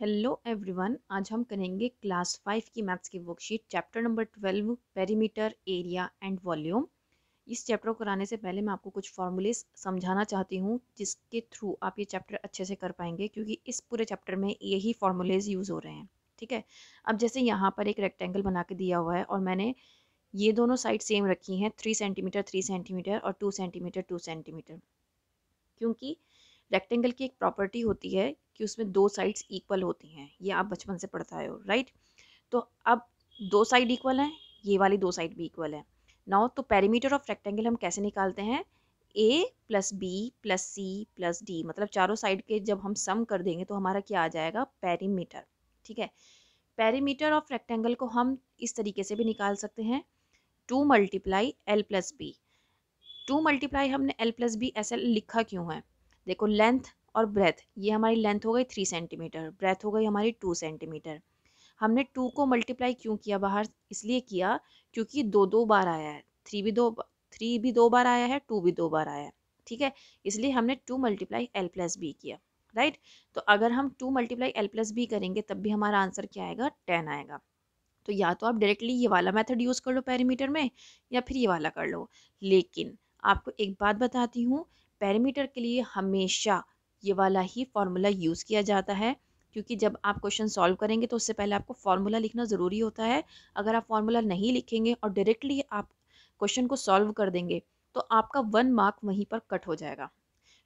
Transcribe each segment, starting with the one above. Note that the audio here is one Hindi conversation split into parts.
हेलो एवरीवन, आज हम करेंगे क्लास 5 की मैथ्स की worksheet chapter number 12 perimeter area and volume. इस चैप्टर को कराने से पहले मैं आपको कुछ फॉर्मूलेस समझाना चाहती हूँ जिसके थ्रू आप ये चैप्टर अच्छे से कर पाएंगे, क्योंकि इस पूरे चैप्टर में यही फॉर्मूलेज यूज़ हो रहे हैं। ठीक है, अब जैसे यहाँ पर एक रेक्टेंगल बना के दिया हुआ है और मैंने ये दोनों साइड सेम रखी हैं, 3 सेंटीमीटर 3 सेंटीमीटर और 2 सेंटीमीटर 2 सेंटीमीटर, क्योंकि रेक्टेंगल की एक प्रॉपर्टी होती है कि उसमें दो साइड्स इक्वल होती हैं। ये आप बचपन से पढ़ते आए हो, राइट। तो अब दो साइड इक्वल हैं, ये वाली दो साइड भी इक्वल है। नाउ तो पेरीमीटर ऑफ रेक्टेंगल हम कैसे निकालते हैं? A plus B plus C plus D, मतलब चारों साइड के जब हम सम कर देंगे तो हमारा क्या आ जाएगा? पेरीमीटर। ठीक है, पेरीमीटर ऑफ रेक्टेंगल को हम इस तरीके से भी निकाल सकते हैं, 2 multiply L plus B. 2 multiply हमने एल प्लस बी ऐसे लिखा क्यों है? देखो, लेंथ और ब्रेथ, ये हमारी लेंथ हो गई 3 सेंटीमीटर, ब्रेथ हो गई हमारी 2 सेंटीमीटर। हमने 2 को मल्टीप्लाई क्यों किया बाहर? इसलिए किया क्योंकि दो दो बार आया है, 3 भी दो बार आया है, 2 भी दो बार आया है। ठीक है, इसलिए हमने 2 मल्टीप्लाई एल प्लस बी किया, राइट। तो अगर हम 2 मल्टीप्लाई एल प्लस बी करेंगे तब भी हमारा आंसर क्या आएगा? 10 आएगा। तो या तो आप डायरेक्टली ये वाला मेथड यूज़ कर लो पेरीमीटर में, या फिर ये वाला कर लो। लेकिन आपको एक बात बताती हूँ, पेरीमीटर के लिए हमेशा ये वाला ही फॉर्मूला यूज़ किया जाता है, क्योंकि जब आप क्वेश्चन सॉल्व करेंगे तो उससे पहले आपको फॉर्मूला लिखना ज़रूरी होता है। अगर आप फॉर्मूला नहीं लिखेंगे और डायरेक्टली आप क्वेश्चन को सॉल्व कर देंगे तो आपका 1 मार्क वहीं पर कट हो जाएगा।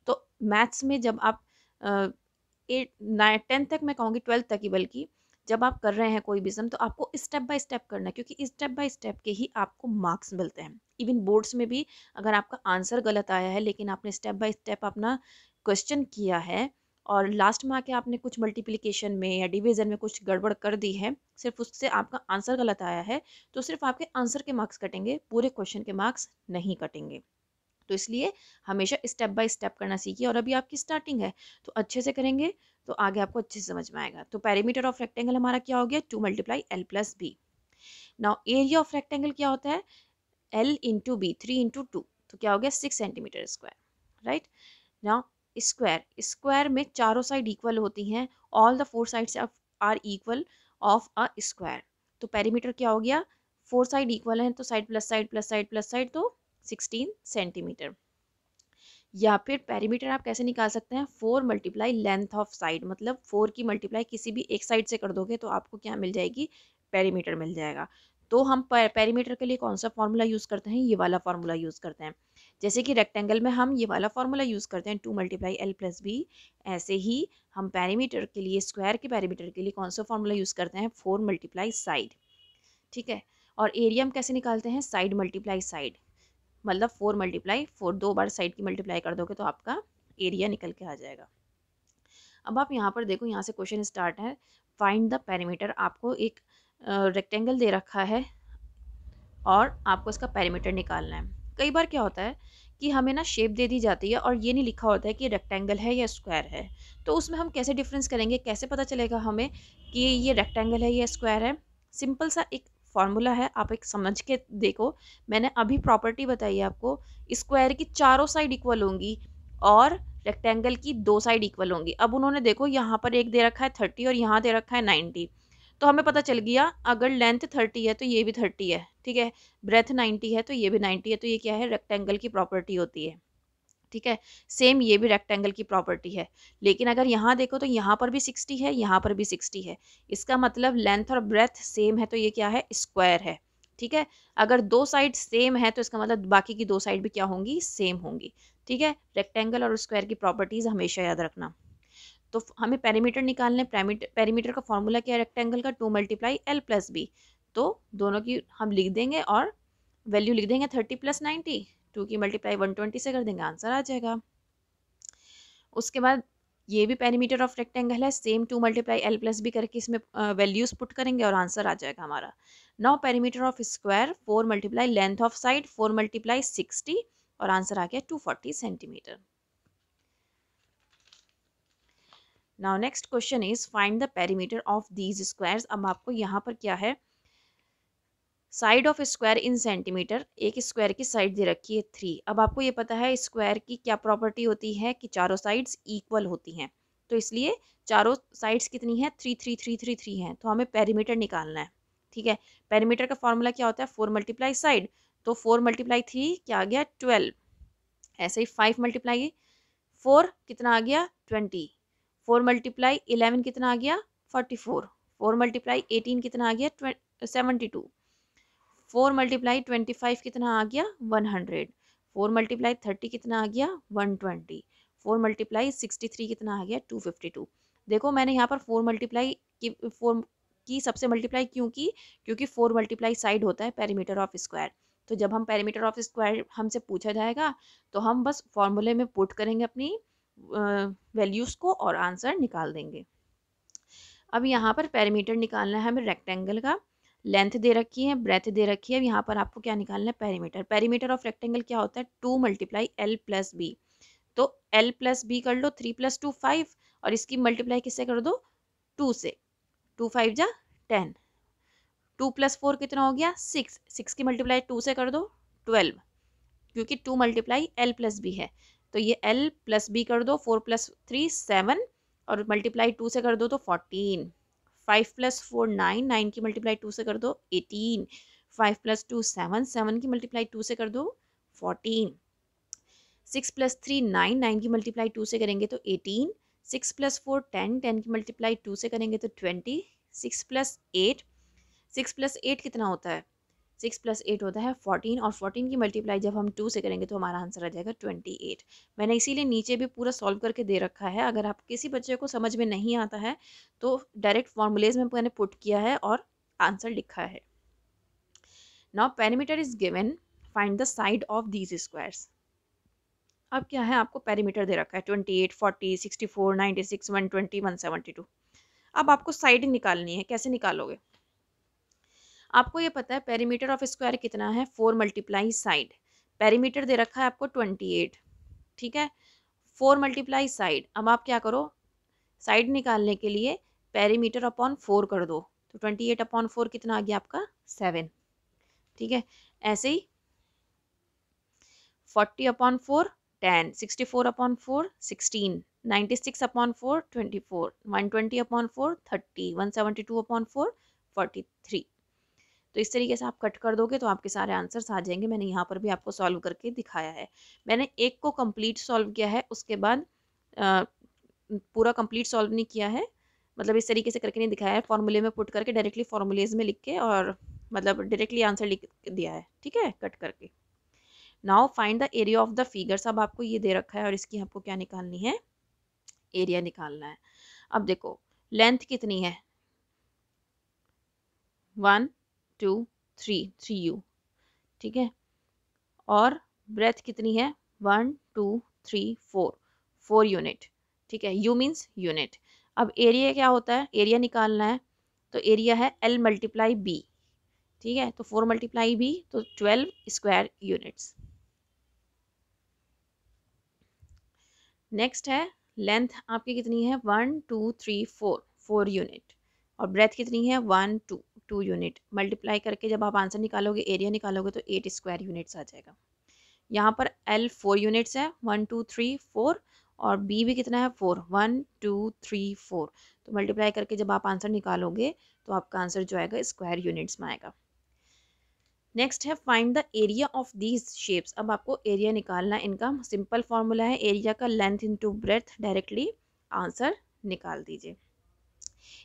तो मैथ्स में जब आप 10th तक, मैं कहूँगी 12th तक ही, बल्कि जब आप कर रहे हैं कोई भी सम, तो आपको स्टेप बाय स्टेप करना है, क्योंकि स्टेप बाय स्टेप के ही आपको मार्क्स मिलते हैं। इवन बोर्ड्स में भी अगर आपका आंसर गलत आया है लेकिन आपने स्टेप बाय स्टेप अपना क्वेश्चन किया है और लास्ट में आके आपने कुछ मल्टीप्लिकेशन में या डिवीजन में कुछ गड़बड़ कर दी है, सिर्फ उससे आपका आंसर गलत आया है, तो सिर्फ आपके आंसर के मार्क्स कटेंगे, पूरे क्वेश्चन के मार्क्स नहीं कटेंगे। तो इसलिए हमेशा स्टेप बाय स्टेप करना सीखिए, और अभी आपकी स्टार्टिंग है तो अच्छे से करेंगे तो आगे आपको अच्छे से समझ में आएगा। तो पेरीमीटर ऑफ रेक्टेंगल हमारा क्या हो गया? 2 multiply L plus B. Now area of rectangle क्या होता है? एल इंटू बी, 3 इंटू 2, तो क्या हो गया? 6 centimeter square, right. Now square, square में चारों साइड इक्वल होती हैं, all the 4 sides are equal of a square. तो पेरीमीटर क्या हो गया? 4 साइड इक्वल हैं तो side plus side plus side plus side, तो 16 सेंटीमीटर। या फिर पेरीमीटर आप कैसे निकाल सकते हैं? 4 मल्टीप्लाई लेंथ ऑफ साइड, मतलब 4 की मल्टीप्लाई किसी भी एक साइड से कर दोगे तो आपको क्या मिल जाएगी? पेरीमीटर मिल जाएगा। तो हम पेरीमीटर के लिए कौन सा फॉर्मूला यूज़ करते हैं? ये वाला फॉर्मूला यूज़ करते हैं। जैसे कि रेक्टेंगल में हम ये वाला फॉर्मूला यूज़ करते हैं, 2 मल्टीप्लाई एल प्लस बी, ऐसे ही हम पेरीमीटर के लिए, स्क्वायर के पेरीमीटर के लिए कौन सा फॉर्मूला यूज़ करते हैं? 4 मल्टीप्लाई साइड। ठीक है, और एरिया हम कैसे निकालते हैं? साइड मल्टीप्लाई साइड, मतलब 4 मल्टीप्लाई 4, दो बार साइड की मल्टीप्लाई कर दोगे तो आपका एरिया निकल के आ जाएगा। अब आप यहाँ पर देखो, यहाँ से क्वेश्चन स्टार्ट है, फाइंड द पेरीमीटर। आपको एक रेक्टेंगल दे रखा है और आपको इसका पेरीमीटर निकालना है। कई बार क्या होता है कि हमें ना शेप दे दी जाती है और ये नहीं लिखा होता है कि रेक्टेंगल है या स्क्वायर है, तो उसमें हम कैसे डिफरेंस करेंगे? कैसे पता चलेगा हमें कि ये रेक्टेंगल है या स्क्वायर है? सिंपल सा एक फॉर्मूला है, आप एक समझ के देखो। मैंने अभी प्रॉपर्टी बताई है आपको, स्क्वायर की चारों साइड इक्वल होंगी और रेक्टेंगल की दो साइड इक्वल होंगी। अब उन्होंने देखो यहाँ पर एक दे रखा है 30 और यहाँ दे रखा है 90, तो हमें पता चल गया अगर लेंथ 30 है तो ये भी 30 है, ठीक है, ब्रेथ 90 है तो ये भी 90 है, तो ये क्या है? रेक्टेंगल की प्रॉपर्टी होती है। ठीक है, सेम ये भी रेक्टेंगल की प्रॉपर्टी है। लेकिन अगर यहाँ देखो तो यहाँ पर भी 60 है, यहाँ पर भी 60 है, इसका मतलब लेंथ और ब्रेथ सेम है, तो ये क्या है? स्क्वायर है। ठीक है, अगर दो साइड सेम है तो इसका मतलब बाकी की दो साइड भी क्या होंगी? सेम होंगी। ठीक है, रेक्टेंगल और स्क्वायर की प्रॉपर्टीज हमेशा याद रखना। तो हमें पेरीमीटर निकालने, पेरीमीटर का फॉर्मूला क्या है? रेक्टेंगल का 2 मल्टीप्लाई एल प्लस बी। तो दोनों की हम लिख देंगे और वैल्यू लिख देंगे 30 प्लस 90, 2 की मल्टीप्लाई 120 से कर देंगे, आंसर आ जाएगा। उसके बाद ये भी पेरीमीटर ऑफ रेक्टेंगल है, same 2 multiply L plus B करके इसमें वैल्यूज पुट करेंगे और आंसर आ जाएगा हमारा। Now perimeter of square, 4 multiply length of side, 4 multiply 60 और आंसर आ गया 240 centimetre. Now next question is find the perimeter of these squares. अब आपको यहाँ पर क्या है? Side of square in centimetre, एक स्क्वायर की साइड दे रखी है 3। अब आपको ये पता है स्क्वायर की क्या प्रॉपर्टी होती है कि चारों साइड्स इक्वल होती हैं। तो इसलिए चारों साइड्स कितनी है, 3 3 3 3 3 हैं, तो हमें पेरीमीटर निकालना है। ठीक है, पेरीमीटर का फॉर्मूला क्या होता है, 4 मल्टीप्लाई साइड, तो 4 मल्टीप्लाई 3 क्या आ गया 12, ऐसे ही 5 मल्टीप्लाई 4 कितना आ गया 20, 4 मल्टीप्लाई 11 कितना आ गया 44, 4 मल्टीप्लाई 18 कितना आ गया 72, 4 मल्टीप्लाई 25 कितना आ गया 100, 4 मल्टीप्लाई 30 कितना आ गया 120, 4 मल्टीप्लाई 63 कितना आ गया 252। देखो मैंने यहाँ पर 4 मल्टीप्लाई की 4 की सबसे मल्टीप्लाई क्यों की, क्योंकि 4 मल्टीप्लाई साइड होता है पेरीमीटर ऑफ स्क्वायर। तो जब हम पेरीमीटर ऑफ स्क्वायर हमसे पूछा जाएगा तो हम बस फॉर्मूले में पुट करेंगे अपनी वैल्यूज़ को और आंसर निकाल देंगे। अब यहाँ पर पेरीमीटर निकालना है हमें रेक्टेंगल का, लेंथ दे रखी है, ब्रेथ दे रखी है, यहाँ पर आपको क्या निकालना है पेरीमीटर। पेरीमीटर ऑफ रेक्टेंगल क्या होता है 2 मल्टीप्लाई एल प्लस बी, तो एल प्लस बी कर लो, 3 + 2 5, और इसकी मल्टीप्लाई किससे कर दो 2 से, 2 5 जा 10, 2 + 4 कितना हो गया 6, 6 की मल्टीप्लाई 2 से कर दो 12, क्योंकि 2 मल्टीप्लाई एल प्लस बी है, तो ये एल प्लस बी कर दो, 4 + 3 7, और मल्टीप्लाई 2 से कर दो तो 14, 5 + 4 9, 9 की मल्टीप्लाई 2 से कर दो 18, 5 + 2 7, 7 की मल्टीप्लाई 2 से कर दो 14, 6 + 3 9, 9 की मल्टीप्लाई 2 से करेंगे तो 18, 6 + 4 10, 10 की मल्टीप्लाई 2 से करेंगे तो 20, 6 + 8, 6 + 8 कितना होता है 6 + 8 होता है 14, और 14 की मल्टीप्लाई जब हम 2 से करेंगे तो हमारा आंसर आ जाएगा 28। मैंने इसीलिए नीचे भी पूरा सॉल्व करके दे रखा है, अगर आप किसी बच्चे को समझ में नहीं आता है तो डायरेक्ट फॉर्मूलेज में मैंने पुट किया है और आंसर लिखा है। Now perimeter is given, find the side of these squares. अब क्या है, आपको पेरीमीटर दे रखा है 28 40 64 96 120 172। अब आपको साइड निकालनी है, कैसे निकालोगे, आपको ये पता है पेरीमीटर ऑफ स्क्वायर कितना है 4 मल्टीप्लाई साइड, पेरीमीटर दे रखा है आपको 28, ठीक है 4 मल्टीप्लाई साइड। अब आप क्या करो, साइड निकालने के लिए पेरीमीटर अपॉन 4 कर दो, तो 28 अपॉन 4 कितना आ गया आपका 7, ठीक है। ऐसे ही 40 upon 4 10, 64 upon 4 16, 96 upon 4 24, 120 upon 4 30, 172 upon 4 43। तो इस तरीके से आप कट कर दोगे तो आपके सारे आंसर्स आ जाएंगे। मैंने यहाँ पर भी आपको सॉल्व करके दिखाया है। मैंने एक को कंप्लीट सॉल्व किया है, उसके बाद पूरा कंप्लीट सॉल्व नहीं किया है, मतलब इस तरीके से करके नहीं दिखाया है, फॉर्मूले में पुट करके डायरेक्टली फॉर्मूलेज में लिख के और मतलब डायरेक्टली आंसर लिख दिया है, ठीक है, कट करके। Now find the area of the figures. अब आपको ये दे रखा है और इसकी आपको क्या निकालनी है, एरिया निकालना है। अब देखो लेंथ कितनी है 1 2 3 3u, ठीक है, और ब्रेथ कितनी है 1 2 3 4 4 यूनिट, ठीक है, u मीन्स यूनिट। अब एरिया क्या होता है, एरिया निकालना है, तो एरिया है l मल्टीप्लाई b, ठीक है, तो 4 मल्टीप्लाई b तो 12 स्क्वायर यूनिट्स। नेक्स्ट है लेंथ आपकी कितनी है 1 2 3 4 4 यूनिट, और ब्रेथ कितनी है 1 2 2 यूनिट। मल्टीप्लाई करके जब आप आंसर निकालोगे, एरिया निकालोगे तो 8 स्क्वायर यूनिट्स आ जाएगा। यहाँ पर L 4 यूनिट्स है 1 2 3 4, और B भी कितना है 4 1 2 3 4, तो मल्टीप्लाई करके जब आप आंसर निकालोगे तो आपका आंसर जो आएगा स्क्वायर यूनिट्स में आएगा। नेक्स्ट है find the area of these shapes. अब आपको एरिया निकालना है, इनका सिंपल फॉर्मूला है एरिया का length into breadth, directly answer निकाल दीजिए।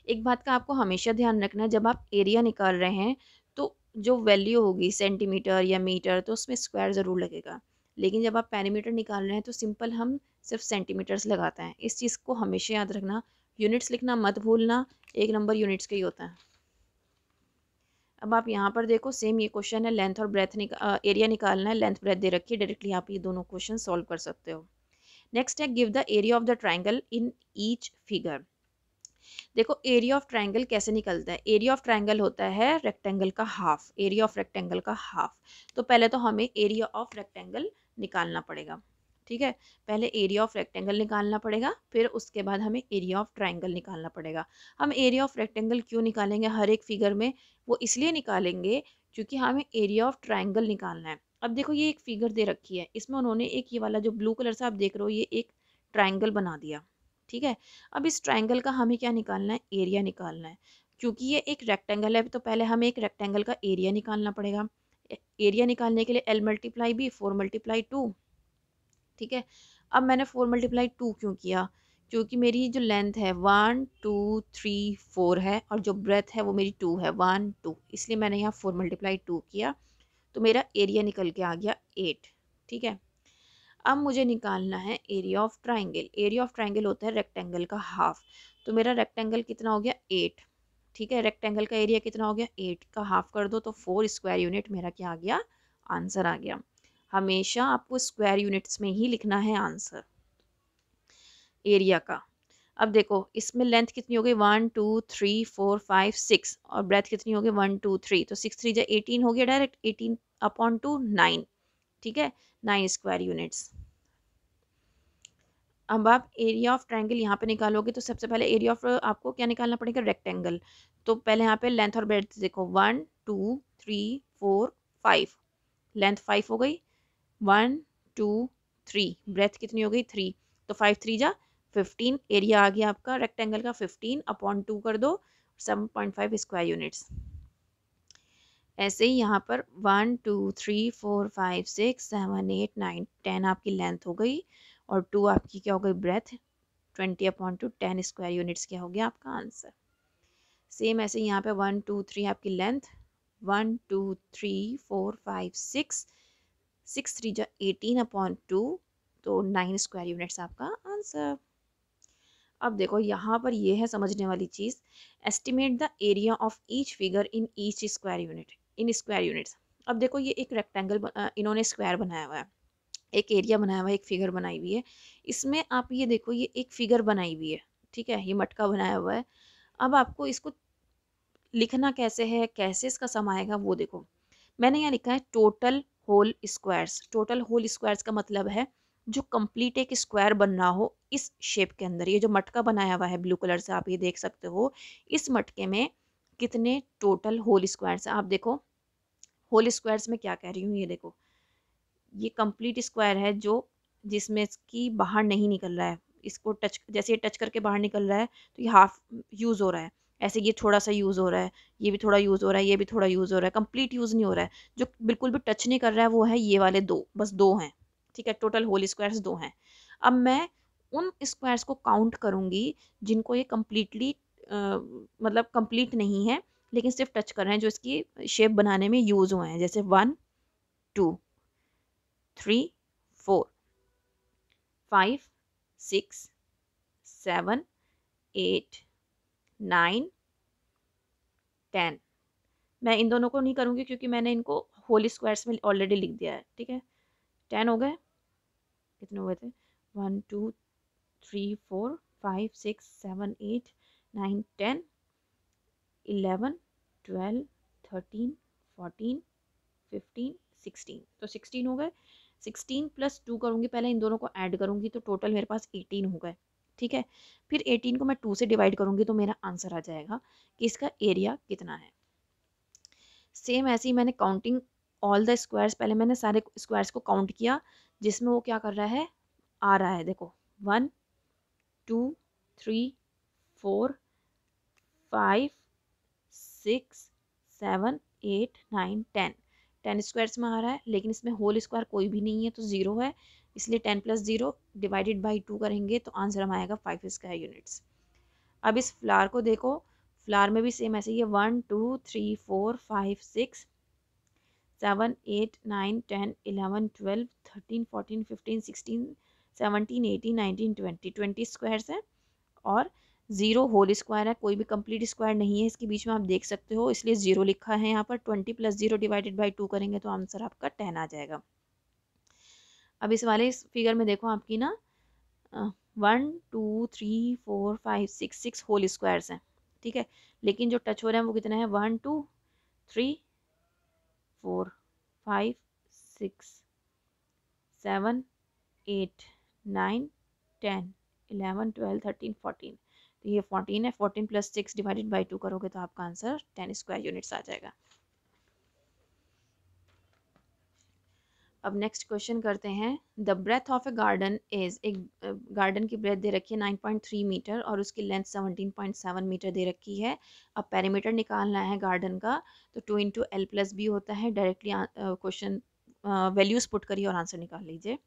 एक बात का आपको हमेशा ध्यान रखना है, जब आप एरिया निकाल रहे हैं तो जो वैल्यू होगी सेंटीमीटर या मीटर तो उसमें स्क्वायर ज़रूर लगेगा, लेकिन जब आप पेरीमीटर निकाल रहे हैं तो सिंपल हम सिर्फ सेंटीमीटर्स लगाते हैं। इस चीज़ को हमेशा याद रखना, यूनिट्स लिखना मत भूलना, एक नंबर यूनिट्स का ही होता है। अब आप यहाँ पर देखो सेम ये क्वेश्चन है, लेंथ और ब्रेथ एरिया निकालना है, लेंथ ब्रेथ दे रखी है, डायरेक्टली आप ये दोनों क्वेश्चन सॉल्व कर सकते हो। नेक्स्ट है give the area of the triangle in each figure. देखो एरिया ऑफ ट्राइंगल कैसे निकलता है, एरिया ऑफ ट्राइंगल होता है रेक्टेंगल का हाफ, एरिया ऑफ रेक्टेंगल का हाफ। तो पहले तो हमें एरिया ऑफ रेक्टेंगल निकालना पड़ेगा, ठीक है, पहले एरिया ऑफ रेक्टेंगल निकालना पड़ेगा, फिर उसके बाद हमें एरिया ऑफ ट्राइंगल निकालना पड़ेगा। हम एरिया ऑफ रेक्टेंगल क्यों निकालेंगे हर एक फिगर में, वो इसलिए निकालेंगे क्योंकि हमें एरिया ऑफ ट्राइंगल निकालना है। अब देखो ये एक फिगर दे रखी है, इसमें उन्होंने एक ये वाला जो ब्लू कलर से आप देख रहे हो ये एक ट्राइंगल बना दिया, ठीक है। अब इस ट्राइंगल का हमें क्या निकालना है, एरिया निकालना है। क्योंकि ये एक रेक्टेंगल है तो पहले हमें एक रेक्टेंगल का एरिया निकालना पड़ेगा। एरिया निकालने के लिए L मल्टीप्लाई बी, 4 मल्टीप्लाई 2, ठीक है। अब मैंने 4 मल्टीप्लाई 2 क्यों किया, क्योंकि मेरी जो लेंथ है 1 2 3 4 है और जो ब्रेथ है वो मेरी 2 है, 1 2, इसलिए मैंने यहाँ 4 मल्टीप्लाई 2 किया तो मेरा एरिया निकल के आ गया 8, ठीक है। अब मुझे निकालना है area of triangle. Area of triangle होता है रेक्टेंगल का हाफ, तो मेरा रेक्टेंगल कितना हो गया 8, ठीक है। रेक्टेंगल का एरिया कितना हो गया 8 का हाफ कर दो तो 4 स्क्वायर यूनिट मेरा क्या आ गया, आंसर आ गया। हमेशा आपको स्क्वायर यूनिट्स में ही लिखना है आंसर एरिया का। अब देखो इसमें लेंथ कितनी हो गई 1 2 3 4 5 6 और ब्रेथ कितनी हो गई 1 2 3, तो 6 3 जा 18 हो गया, डायरेक्ट 18 अपॉन 2 9, ठीक है, 9 स्क्वायर यूनिट्स। अब आप एरिया ऑफ ट्रायंगल यहाँ पे निकालोगे तो सबसे पहले एरिया ऑफ आपको क्या निकालना पड़ेगा, रेक्टेंगल। तो पहले यहाँ पे लेंथ और ब्रेड्थ देखो 1 2 3 4 5, लेंथ 5 हो गई, 1 2 3, ब्रेथ कितनी हो गई 3, तो 5 3 जा 15, एरिया आ गया आपका रेक्टेंगल का 15 अपॉन 2 कर दो 7.5 स्क्वायर यूनिट्स। ऐसे ही यहाँ पर 1 2 3 4 5 6 7 8 9 10 आपकी लेंथ हो गई और 2 आपकी क्या हो गई ब्रेथ, 20 अपॉन 2 10 स्क्वायर यूनिट्स क्या हो गया आपका आंसर। सेम ऐसे यहाँ पे 1 2 3 आपकी लेंथ, 1 2 3 4 5 6 6 3 जा 18 अपॉन 2, तो 9 स्क्वायर यूनिट्स आपका आंसर। अब देखो यहाँ पर ये है समझने वाली चीज़, estimate the area of each figure in each square unit in square units. अब देखो ये एक रेक्टेंगल इन्होंने स्क्वायर बनाया हुआ है, एक एरिया बनाया हुआ है, एक फिगर बनाई हुई है। इसमें आप ये देखो ये एक फिगर बनाई हुई है, ठीक है, ये मटका बनाया हुआ है। अब आपको इसको लिखना कैसे है, कैसे इसका सम आएगा वो देखो। मैंने यहाँ लिखा है total whole squares. Total whole squares का मतलब है जो कंप्लीट एक स्क्वायर बनना हो इस शेप के अंदर। ये जो मटका बनाया हुआ है ब्लू कलर से आप ये देख सकते हो, इस मटके में कितने टोटल होल स्क्वायर्स हैं आप देखो। होल स्क्वायर्स में क्या कह रही हूँ, ये देखो ये कंप्लीट स्क्वायर है जो जिसमें इसकी बाहर नहीं निकल रहा है, इसको टच जैसे ये टच करके बाहर निकल रहा है तो ये हाफ यूज़ हो रहा है, ऐसे ये थोड़ा सा यूज़ हो रहा है, ये भी थोड़ा यूज़ हो रहा है, ये भी थोड़ा यूज़ हो रहा है, कंप्लीट यूज़ नहीं हो रहा है। जो बिल्कुल भी टच नहीं कर रहा है वो है ये वाले दो, बस दो हैं, ठीक है, टोटल होल स्क्वायर्स दो हैं। अब मैं उन स्क्वायर्स को काउंट करूँगी जिनको ये कम्प्लीटली मतलब कंप्लीट नहीं है लेकिन सिर्फ टच कर रहे हैं, जो इसकी शेप बनाने में यूज़ हुए हैं, जैसे 1 2 3 4 5 6 7 8 9 10। मैं इन दोनों को नहीं करूँगी क्योंकि मैंने इनको होल स्क्वायर्स में ऑलरेडी लिख दिया है, ठीक है। 10 हो गए, कितने हुए थे 1 2 3 4 5 6 7 8 9 10 11 12 13 14 15 16, तो 16 हो गए। 16 प्लस 2 करूँगी, पहले इन दोनों को ऐड करूँगी तो टोटल मेरे पास 18 हो गए, ठीक है। फिर 18 को मैं 2 से डिवाइड करूँगी तो मेरा आंसर आ जाएगा कि इसका एरिया कितना है। सेम ऐसे ही मैंने काउंटिंग ऑल द स्क्वायर्स, पहले मैंने सारे स्क्वायर्स को काउंट किया जिसमें वो क्या कर रहा है, आ रहा है देखो 1 2 3 4 5 6 7 8 9 10, 10 स्क्वायर्स में आ रहा है लेकिन इसमें होल स्क्वायर कोई भी नहीं है तो 0 है, इसलिए 10 प्लस 0 डिवाइडेड बाई 2 करेंगे तो आंसर हमारा आएगा 5 स्क्वायर यूनिट्स। अब इस फ्लावर को देखो, फ्लावर में भी सेम ऐसे ही है 1 2 3 4 5 6 7 8 9 10 11 12 13 14 15 16 17 18 19 20, 20 स्क्वायर्स है और 0 होल स्क्वायर है, कोई भी कंप्लीट स्क्वायर नहीं है इसके बीच में, आप देख सकते हो, इसलिए 0 लिखा है यहाँ पर। 20 प्लस 0 डिवाइडेड बाई 2 करेंगे तो आंसर आपका 10 आ जाएगा। अब इस वाले इस फिगर में देखो आपकी ना 1 2 3 4 5 6 6 होल स्क्वायर्स हैं, ठीक है, लेकिन जो टच हो रहे हैं वो कितने हैं 1 2 3 4 5 6 7 8 9 10 11 12 13 14, तो ये 14 है। 14 प्लस 6 डिवाइडेड बाई 2 करोगे तो आपका आंसर 10 स्क्वायर यूनिट्स आ जाएगा। अब नेक्स्ट क्वेश्चन करते हैं। The breadth of a garden is, एक गार्डन की ब्रेथ दे रखी है 9.3 मीटर और उसकी लेंथ 17.7 मीटर दे रखी है। अब पेरीमीटर निकालना है गार्डन का, तो 2 इंटू एल प्लस बी होता है। डायरेक्टली क्वेश्चन वैल्यूज पुट करिए और आंसर निकाल लीजिए।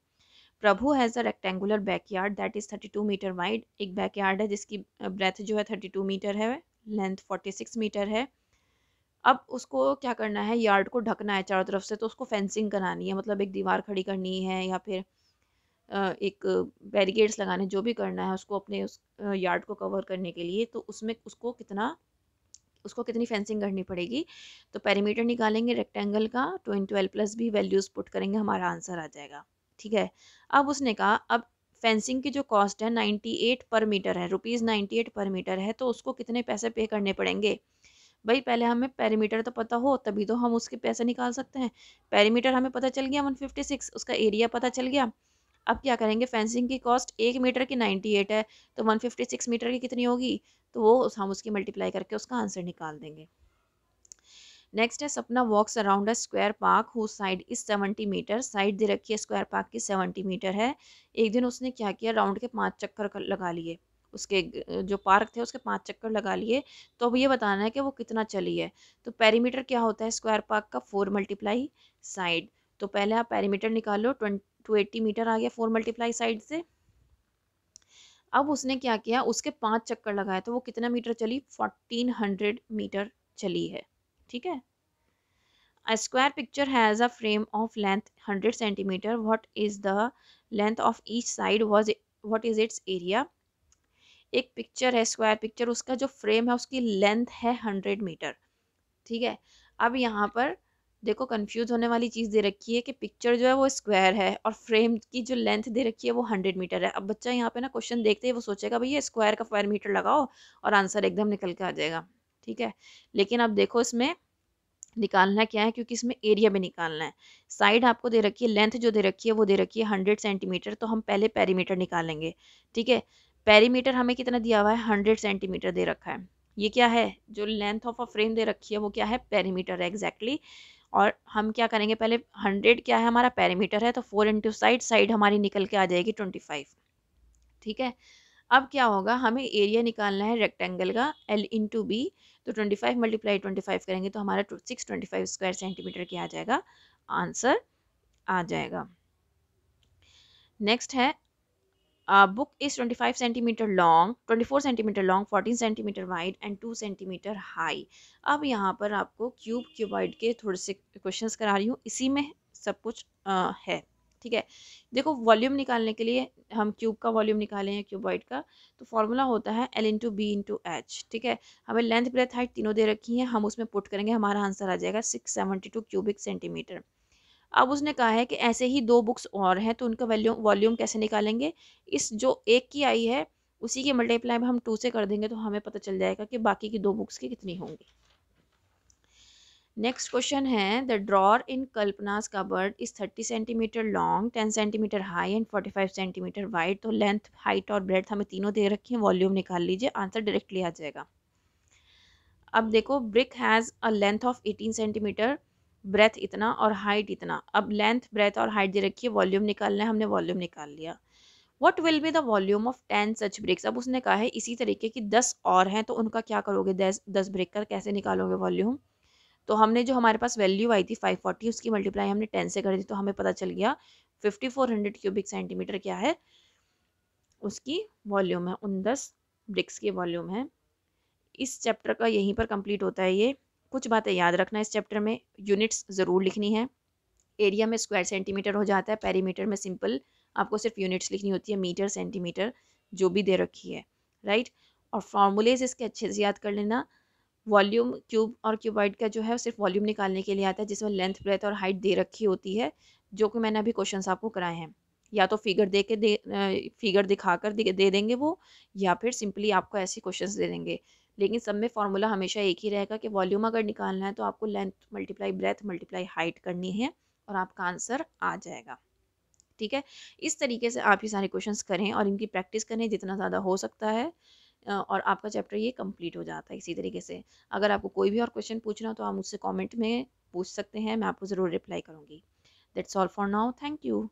Prabhu has a rectangular backyard that is 32 metre wide. एक बैकयार्ड है जिसकी ब्रेथ जो है 32 मीटर है, लेंथ 46 मीटर है। अब उसको क्या करना है, यार्ड को ढकना है चारों तरफ से, तो उसको फेंसिंग करानी है, मतलब एक दीवार खड़ी करनी है या फिर एक बैरिकेड्स लगाने, जो भी करना है उसको अपने उस यार्ड को कवर करने के लिए। तो उसमें उसको कितनी फेंसिंग करनी पड़ेगी। तो पेरीमीटर निकालेंगे रेक्टेंगल का, 2 into L plus B, values put करेंगे, हमारा आंसर आ जाएगा। ठीक है। अब उसने कहा अब फेंसिंग की जो कॉस्ट है 98 पर मीटर है, ₹98 पर मीटर है, तो उसको कितने पैसे पे करने पड़ेंगे। भाई पहले हमें पेरीमीटर तो पता हो तभी तो हम उसके पैसे निकाल सकते हैं। पेरीमीटर हमें पता चल गया 156, उसका एरिया पता चल गया। अब क्या करेंगे, फेंसिंग की कॉस्ट 1 मीटर की 98 है, तो 156 मीटर की कितनी होगी, तो वो हम उसकी मल्टीप्लाई करके उसका आंसर निकाल देंगे। नेक्स्ट है, Sapna walks around a square park whose side is 70 metre. Side दे रखी है स्क्वायर पार्क की 70 मीटर है। एक दिन उसने क्या किया, राउंड के 5 चक्कर लगा लिए, उसके जो पार्क थे उसके 5 चक्कर लगा लिए। तो अब ये बताना है कि वो कितना चली है। तो पेरीमीटर क्या होता है स्क्वायर पार्क का, 4 मल्टीप्लाई साइड। तो पहले आप पेरीमीटर निकाल लो, 280 मीटर आ गया 4 मल्टीप्लाई साइड से। अब उसने क्या किया, उसके 5 चक्कर लगाए, तो वो कितना मीटर चली, 1400 मीटर चली है। ठीक है। A square picture has a frame of length 100 centimeter. What is the length of each side? What is its area? एक पिक्चर है स्क्वायर पिक्चर, उसका जो फ्रेम है उसकी लेंथ है 100 मीटर। ठीक है। अब यहाँ पर देखो कंफ्यूज होने वाली चीज़ दे रखी है कि पिक्चर जो है वो स्क्वायर है और फ्रेम की जो लेंथ दे रखी है वो 100 मीटर है। अब बच्चा यहाँ पे ना क्वेश्चन देखते ही वो सोचेगा भैया स्क्वायर का स्क्वायर मीटर लगाओ और आंसर एकदम निकल के आ जाएगा। ठीक है। लेकिन अब देखो इसमें निकालना क्या है, क्योंकि इसमें एरिया भी निकालना है। साइड आपको दे रखी है, लेंथ जो दे रखी है वो दे रखी है 100 सेंटीमीटर, तो हम पहले पेरीमीटर निकालेंगे। ठीक है। पेरीमीटर हमें कितना दिया हुआ है, 100 सेंटीमीटर दे रखा है। ये क्या है, जो लेंथ ऑफ अ फ्रेम दे रखी है वो क्या है, पेरीमीटर है एग्जैक्टली। और हम क्या करेंगे, पहले 100 क्या है हमारा पेरीमीटर है, तो 4 इंटू साइड, साइड हमारी निकल के आ जाएगी 25। ठीक है। अब क्या होगा, हमें एरिया निकालना है रेक्टेंगल का, L इंटू बी। तो 25 मल्टीप्लाई 25 करेंगे तो हमारा 625 स्क्वायर सेंटीमीटर क्या आ जाएगा, आंसर आ जाएगा। नेक्स्ट है, book is 25 centimetre long, 24 centimetre long, 14 centimetre wide and 2 centimetre high. अब यहाँ पर आपको क्यूबॉइड के थोड़े से क्वेश्चंस करा रही हूँ, इसी में सब कुछ है। ठीक है। देखो वॉल्यूम निकालने के लिए हम क्यूब का वॉल्यूम निकाले हैं क्यूबॉइड का, तो फॉर्मूला होता है L into B into H. ठीक है। हमें लेंथ ब्रेथ हाइट तीनों दे रखी हैं, हम उसमें पुट करेंगे, हमारा आंसर आ जाएगा 672 क्यूबिक सेंटीमीटर। अब उसने कहा है कि ऐसे ही 2 बुक्स और हैं, तो उनका वॉल्यूम कैसे निकालेंगे। इस जो एक की आई है उसी के मल्टीप्लाई में हम 2 से कर देंगे, तो हमें पता चल जाएगा कि बाकी की 2 बुक्स की कितनी होंगी। नेक्स्ट क्वेश्चन है, the drawer in Kalpana's cupboard is 30 centimetre long, 10 centimetre high and 45 centimetre wide. तो लेंथ हाइट और ब्रेड्थ हमें तीनों दे रखी हैं, वॉल्यूम निकाल लीजिए, आंसर डायरेक्टली आ जाएगा। अब देखो brick has a length of 18 centimeter, breadth इतना और हाइट इतना। अब लेंथ ब्रेथ और हाइट दे रखी है, वॉल्यूम निकालना है, हमने वॉल्यूम निकाल लिया। What will be the volume of 10 such bricks. अब उसने कहा है इसी तरीके की 10 और हैं, तो उनका क्या करोगे, 10 ब्रिक का कैसे निकालोगे वॉल्यूम। तो हमने जो हमारे पास वैल्यू आई थी 540, उसकी मल्टीप्लाई हमने 10 से कर दी, तो हमें पता चल गया 5400 क्यूबिक सेंटीमीटर क्या है, उसकी वॉल्यूम है, उन 10 ब्रिक्स की वॉल्यूम है। इस चैप्टर का यहीं पर कंप्लीट होता है ये। कुछ बातें याद रखना इस चैप्टर में, यूनिट्स ज़रूर लिखनी है। एरिया में स्क्वायर सेंटीमीटर हो जाता है, पेरीमीटर में सिंपल आपको सिर्फ यूनिट्स लिखनी होती है, मीटर सेंटीमीटर जो भी दे रखी है, राइट। और फॉर्मूलेज इसके अच्छे से याद कर लेना। वॉल्यूम क्यूब और क्यूबॉइड का जो है सिर्फ वॉल्यूम निकालने के लिए आता है, जिसमें लेंथ ब्रेथ और हाइट दे रखी होती है, जो कि मैंने अभी क्वेश्चन आपको कराए हैं। या तो फिगर दे के फिगर दिखाकर दे देंगे वो, या फिर सिंपली आपको ऐसे क्वेश्चंस दे देंगे। लेकिन सब में फॉर्मूला हमेशा एक ही रहेगा कि वॉल्यूम अगर निकालना है तो आपको length multiply breath multiply height करनी है और आपका आंसर आ जाएगा। ठीक है। इस तरीके से आप ये सारे क्वेश्चंस करें और इनकी प्रैक्टिस करें जितना ज़्यादा हो सकता है, और आपका चैप्टर ये कंप्लीट हो जाता है इसी तरीके से। अगर आपको कोई भी और क्वेश्चन पूछना हो तो आप मुझसे कमेंट में पूछ सकते हैं, मैं आपको ज़रूर रिप्लाई करूँगी। That's all for now, thank you.